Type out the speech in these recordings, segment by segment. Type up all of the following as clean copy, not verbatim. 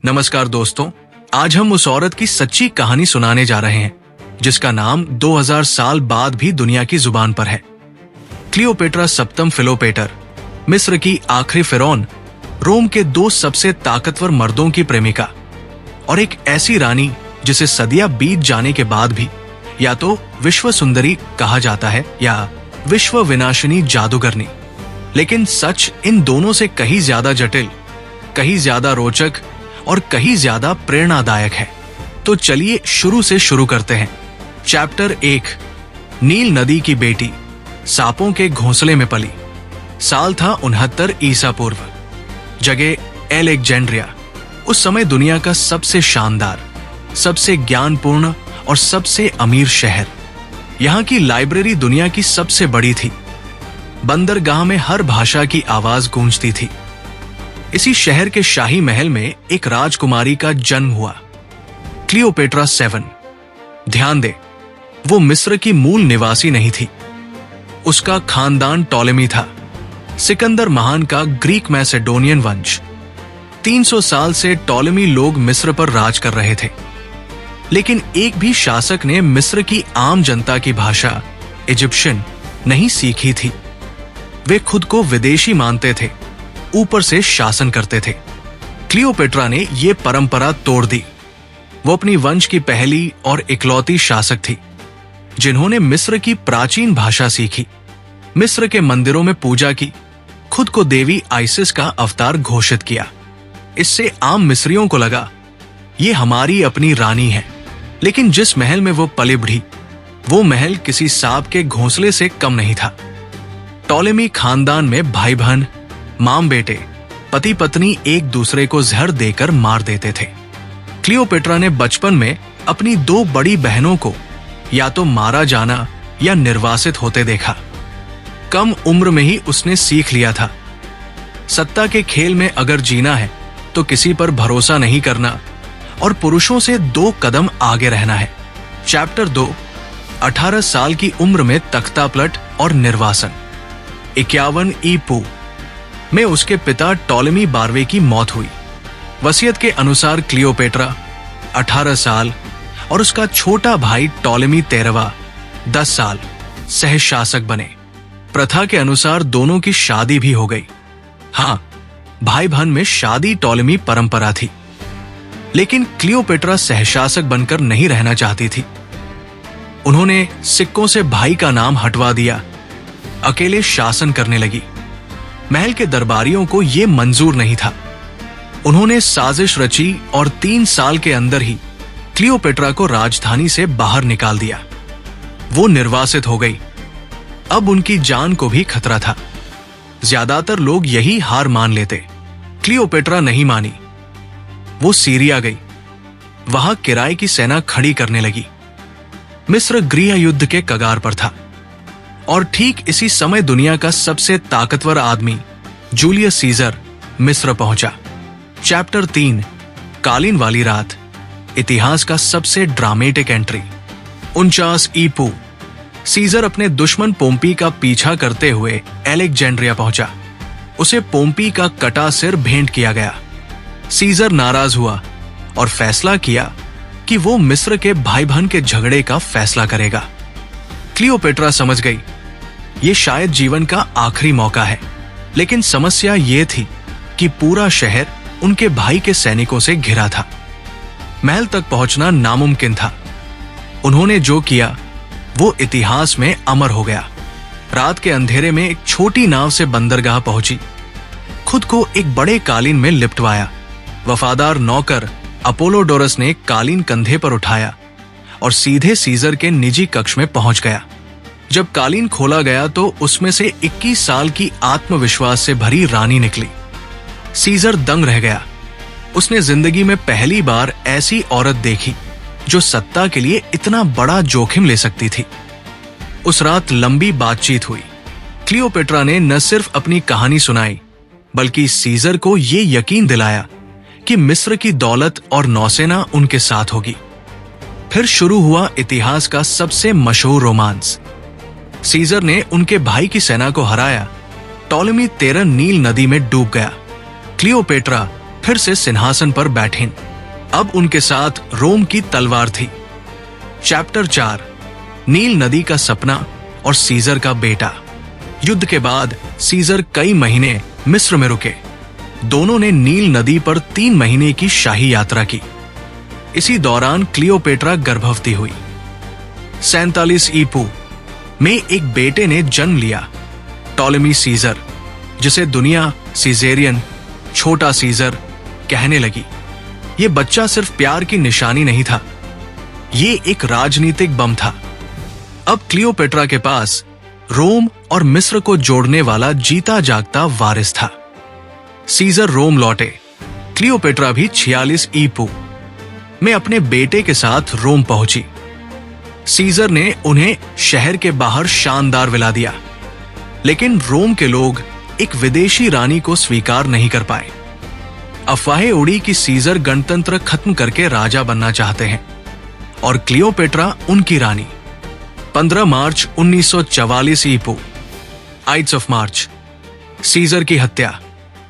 नमस्कार दोस्तों, आज हम उस औरत की सच्ची कहानी सुनाने जा रहे हैं जिसका नाम 2000 साल बाद भी दुनिया की जुबान पर है। क्लियोपेट्रा सप्तम फिलोपेटर, मिस्र की आखिरी फिरौन, रोम के दो सबसे ताकतवर मर्दों की प्रेमिका और एक ऐसी रानी जिसे सदियां बीत जाने के बाद भी या तो विश्व सुंदरी कहा जाता है या विश्व विनाशिनी जादूगरनी। लेकिन सच इन दोनों से कहीं ज्यादा जटिल, कहीं ज्यादा रोचक और कहीं ज्यादा प्रेरणादायक है। तो चलिए शुरू से शुरू करते हैं। चैप्टर 1, नील नदी की बेटी, सांपों के घोंसले में पली। साल था 69 ईसा पूर्व। जगह एलेक्जेंड्रिया, उस समय दुनिया का सबसे शानदार, सबसे ज्ञानपूर्ण और सबसे अमीर शहर। यहाँ की लाइब्रेरी दुनिया की सबसे बड़ी थी। बंदरगाह में हर भाषा की आवाज गूंजती थी। इसी शहर के शाही महल में एक राजकुमारी का जन्म हुआ, क्लियोपेट्रा 7। ध्यान दे, वो मिस्र की मूल निवासी नहीं थी। उसका खानदान टॉलेमी था, सिकंदर महान का ग्रीक मैसेडोनियन वंश। 300 साल से टॉलेमी लोग मिस्र पर राज कर रहे थे, लेकिन एक भी शासक ने मिस्र की आम जनता की भाषा इजिप्शियन नहीं सीखी थी। वे खुद को विदेशी मानते थे, ऊपर से शासन करते थे। क्लियोपेट्रा ने यह परंपरा तोड़ दी। वो अपनी वंश की पहली और इकलौती शासक थी जिन्होंने मिस्र की प्राचीन भाषा सीखी, मिस्र के मंदिरों में पूजा की, खुद को देवी आइसिस का अवतार घोषित किया। इससे आम मिस्रियों को लगा ये हमारी अपनी रानी है। लेकिन जिस महल में वो पली बढ़ी, वो महल किसी सांप के घोंसले से कम नहीं था। टॉलेमी खानदान में भाई बहन, माम बेटे, पति पत्नी एक दूसरे को जहर देकर मार देते थे। क्लियोपेट्रा ने बचपन में अपनी दो बड़ी बहनों को या तो मारा जाना या निर्वासित होते देखा। कम उम्र में ही उसने सीख लिया था, सत्ता के खेल में अगर जीना है तो किसी पर भरोसा नहीं करना और पुरुषों से 2 कदम आगे रहना है। चैप्टर 2, 18 साल की उम्र में तख्तापलट और निर्वासन। 51 ईपू में उसके पिता टॉलेमी 12वें की मौत हुई। वसीयत के अनुसार क्लियोपेट्रा 18 साल और उसका छोटा भाई टॉलेमी 13वां 10 साल सहशासक बने। प्रथा के अनुसार दोनों की शादी भी हो गई। हाँ, भाई बहन में शादी टॉलेमी परंपरा थी, लेकिन क्लियोपेट्रा सहशासक बनकर नहीं रहना चाहती थी। उन्होंने सिक्कों से भाई का नाम हटवा दिया, अकेले शासन करने लगी। महल के दरबारियों को यह मंजूर नहीं था। उन्होंने साजिश रची और 3 साल के अंदर ही क्लियोपेट्रा को राजधानी से बाहर निकाल दिया। वो निर्वासित हो गई। अब उनकी जान को भी खतरा था। ज्यादातर लोग यही हार मान लेते। क्लियोपेट्रा नहीं मानी। वो सीरिया गई। वहां किराए की सेना खड़ी करने लगी। मिस्र गृह युद्ध के कगार पर था और ठीक इसी समय दुनिया का सबसे ताकतवर आदमी जूलियस सीजर मिस्र पहुंचा। चैप्टर 3, कालीन वाली रात, इतिहास का सबसे ड्रामेटिक एंट्री। 49 ईपू, सीजर अपने दुश्मन पोम्पी का पीछा करते हुए एलेक्जेंड्रिया पहुंचा। उसे पोम्पी का कटा सिर भेंट किया गया। सीजर नाराज हुआ और फैसला किया कि वो मिस्र के भाई बहन के झगड़े का फैसला करेगा। क्लियोपेट्रा समझ गई ये शायद जीवन का आखिरी मौका है, लेकिन समस्या ये थी कि पूरा शहर उनके भाई के सैनिकों से घिरा था। महल तक पहुंचना नामुमकिन था। उन्होंने जो किया वो इतिहास में अमर हो गया। रात के अंधेरे में एक छोटी नाव से बंदरगाह पहुंची, खुद को एक बड़े कालीन में लिपटवाया। वफादार नौकर अपोलोडोरस ने कालीन कंधे पर उठाया और सीधे सीजर के निजी कक्ष में पहुंच गया। जब कालीन खोला गया तो उसमें से 21 साल की आत्मविश्वास से भरी रानी निकली। सीजर दंग रह गया। उसने जिंदगी में पहली बार ऐसी औरत देखी जो सत्ता के लिए इतना बड़ा जोखिम ले सकती थी। उस रात लंबी बातचीत हुई। क्लियोपेट्रा ने न सिर्फ अपनी कहानी सुनाई, बल्कि सीजर को यह यकीन दिलाया कि मिस्र की दौलत और नौसेना उनके साथ होगी। फिर शुरू हुआ इतिहास का सबसे मशहूर रोमांस। सीजर ने उनके भाई की सेना को हराया। टॉलेमी 13 नील नदी में डूब गया। क्लियोपेट्रा फिर से सिंहासन पर बैठीं। अब उनके साथ रोम की तलवार थी। चैप्टर 4, नील नदी का सपना और सीजर का बेटा। युद्ध के बाद सीजर कई महीने मिस्र में रुके। दोनों ने नील नदी पर 3 महीने की शाही यात्रा की। इसी दौरान क्लियोपेट्रा गर्भवती हुई। 47 ईपू में एक बेटे ने जन्म लिया, टॉलेमी सीजर, जिसे दुनिया सीजेरियन, छोटा सीजर कहने लगी। यह बच्चा सिर्फ प्यार की निशानी नहीं था, ये एक राजनीतिक बम था। अब क्लियोपेट्रा के पास रोम और मिस्र को जोड़ने वाला जीता जागता वारिस था। सीजर रोम लौटे। क्लियोपेट्रा भी 46 ईपू में अपने बेटे के साथ रोम पहुंची। सीजर ने उन्हें शहर के बाहर शानदार विला दिया, लेकिन रोम के लोग एक विदेशी रानी को स्वीकार नहीं कर पाए। अफवाहें उड़ी कि सीजर गणतंत्र खत्म करके राजा बनना चाहते हैं और क्लियोपेट्रा उनकी रानी। 15 मार्च 1944 ईपू, आइड्स ऑफ मार्च, सीजर की हत्या।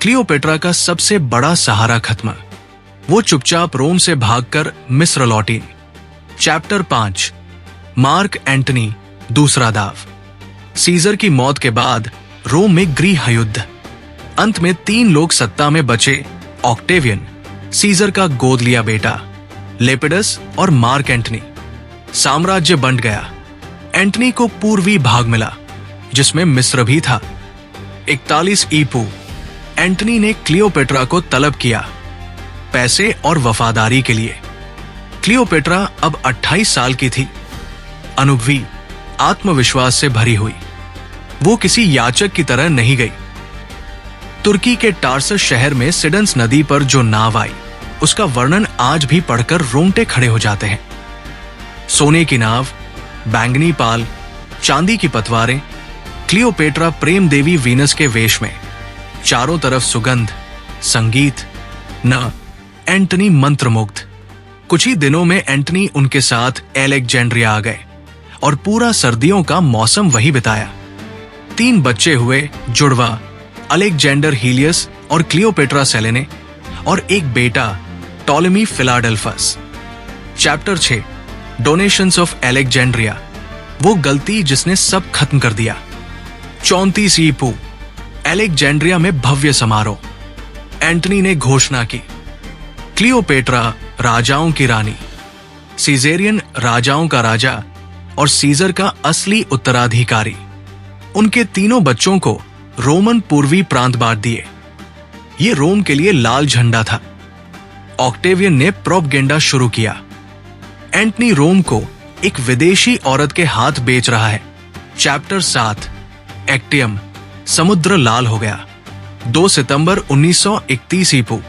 क्लियोपेट्रा का सबसे बड़ा सहारा खत्म। वो चुपचाप रोम से भागकर मिस्र लौटी। चैप्टर 5, मार्क एंटनी, दूसरा दाव। सीजर की मौत के बाद रोम में गृह युद्ध। अंत में 3 लोग सत्ता में बचे, ऑक्टेवियन, सीजर का गोद लिया बेटा लेपिडस और मार्क एंटनी। साम्राज्य बंट गया। एंटनी को पूर्वी भाग मिला, जिसमें मिस्र भी था। 41 ईपू, एंटनी ने क्लियोपेट्रा को तलब किया, पैसे और वफादारी के लिए। क्लियोपेट्रा अब 28 साल की थी, अनुभवी, आत्मविश्वास से भरी हुई। वो किसी याचक की तरह नहीं गई। तुर्की के टार्सस शहर में सिडन्स नदी पर जो नाव आई, उसका वर्णन आज भी पढ़कर रोंगटे खड़े हो जाते हैं। सोने की नाव, बैंगनी पाल, चांदी की पतवारें, क्लियोपेट्रा प्रेम देवी वीनस के वेश में, चारों तरफ सुगंध, संगीत, न एंटनी मंत्रमुग्ध। कुछ ही दिनों में एंटनी उनके साथ एलेक्जेंड्रिया आ गए और पूरा सर्दियों का मौसम वही बिताया। 3 बच्चे हुए, जुड़वा अलेक्जेंडर हीलियस और क्लियोपेट्रा सेलेने, और एक बेटा Ptolemy Philadelphus. Chapter 6, donations of Alexandria, वो गलती जिसने सब खत्म कर दिया। 34 ईपू, एलेक्जेंड्रिया में भव्य समारोह। एंटनी ने घोषणा की, क्लियोपेट्रा राजाओं की रानी, सीजेरियन राजाओं का राजा और सीजर का असली उत्तराधिकारी। उनके 3 बच्चों को रोमन पूर्वी प्रांत बांट दिए। ये रोम के लिए लाल झंडा था। ऑक्टेवियन ने प्रोपगेंडा शुरू किया। एंटनी रोम को एक विदेशी औरत के हाथ बेच रहा है। चैप्टर 7, एक्टियम, समुद्र लाल हो गया। 2 सितंबर 1931 ईपू,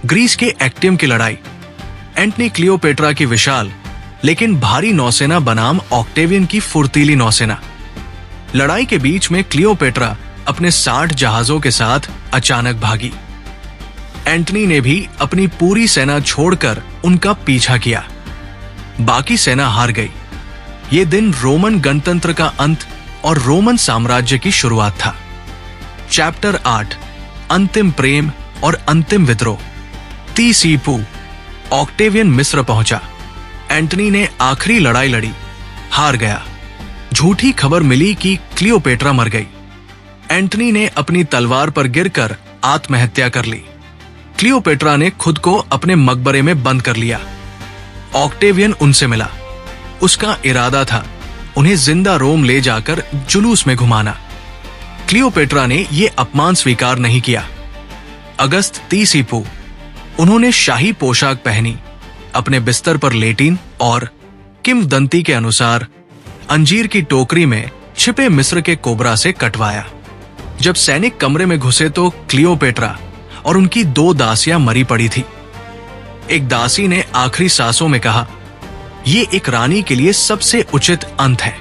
ग्रीस के एक्टियम की लड़ाई। एंटनी क्लियोपेट्रा की विशाल लेकिन भारी नौसेना बनाम ऑक्टेवियन की फुर्तीली नौसेना। लड़ाई के बीच में क्लियोपेट्रा अपने 60 जहाजों के साथ अचानक भागी। एंटनी ने भी अपनी पूरी सेना छोड़कर उनका पीछा किया। बाकी सेना हार गई। ये दिन रोमन गणतंत्र का अंत और रोमन साम्राज्य की शुरुआत था। चैप्टर 8, अंतिम प्रेम और अंतिम विद्रोह। 30 ईपू, ऑक्टेवियन मिस्र पहुंचा। एंटनी ने आखिरी लड़ाई लड़ी, हार गया। झूठी खबर मिली कि क्लियोपेट्रा मर गई। एंटनी ने अपनी तलवार पर गिरकर आत्महत्या कर ली। क्लियोपेट्रा ने खुद को अपने मकबरे में बंद कर लिया। ऑक्टेवियन उनसे मिला। उसका इरादा था उन्हें जिंदा रोम ले जाकर जुलूस में घुमाना। क्लियोपेट्रा ने यह अपमान स्वीकार नहीं किया। अगस्त 30 ईपू, उन्होंने शाही पोशाक पहनी, अपने बिस्तर पर लेटीन और किंवदंती के अनुसार अंजीर की टोकरी में छिपे मिस्र के कोबरा से कटवाया। जब सैनिक कमरे में घुसे तो क्लियोपेट्रा और उनकी 2 दासियां मरी पड़ी थी। एक दासी ने आखिरी सांसों में कहा, यह एक रानी के लिए सबसे उचित अंत है।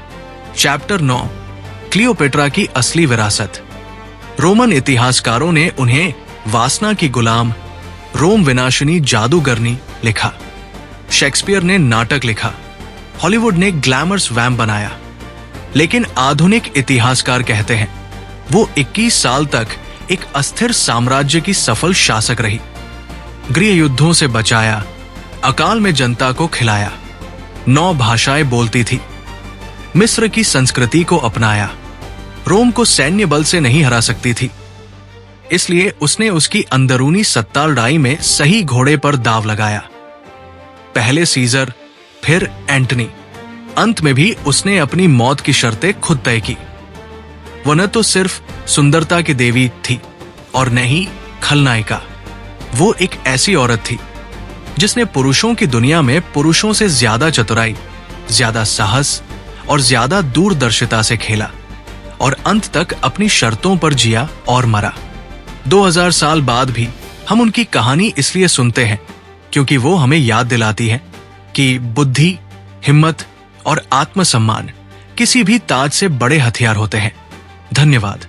चैप्टर 9, क्लियोपेट्रा की असली विरासत। रोमन इतिहासकारों ने उन्हें वासना की गुलाम, रोम विनाशिनी जादूगरनी लिखा। शेक्सपियर ने नाटक लिखा। हॉलीवुड ने ग्लैमर्स वैम्प बनाया। लेकिन आधुनिक इतिहासकार कहते हैं वो 21 साल तक एक अस्थिर साम्राज्य की सफल शासक रही। गृह युद्धों से बचाया, अकाल में जनता को खिलाया, 9 भाषाएं बोलती थी, मिस्र की संस्कृति को अपनाया, रोम को सैन्य बल से नहीं हरा सकती थी, इसलिए उसने उसकी अंदरूनी सत्ता लड़ाई में सही घोड़े पर दाव लगाया। पहले सीजर, फिर एंटनी, अंत में भी उसने अपनी मौत की शर्तें खुद तय की। वह न तो सिर्फ सुंदरता की देवी थी और न ही खलनायिका, वो एक ऐसी औरत थी जिसने पुरुषों की दुनिया में पुरुषों से ज्यादा चतुराई, ज्यादा साहस और ज्यादा दूरदर्शिता से खेला और अंत तक अपनी शर्तों पर जिया और मरा। 2000 साल बाद भी हम उनकी कहानी इसलिए सुनते हैं क्योंकि वो हमें याद दिलाती है कि बुद्धि, हिम्मत और आत्मसम्मान किसी भी ताज से बड़े हथियार होते हैं। धन्यवाद।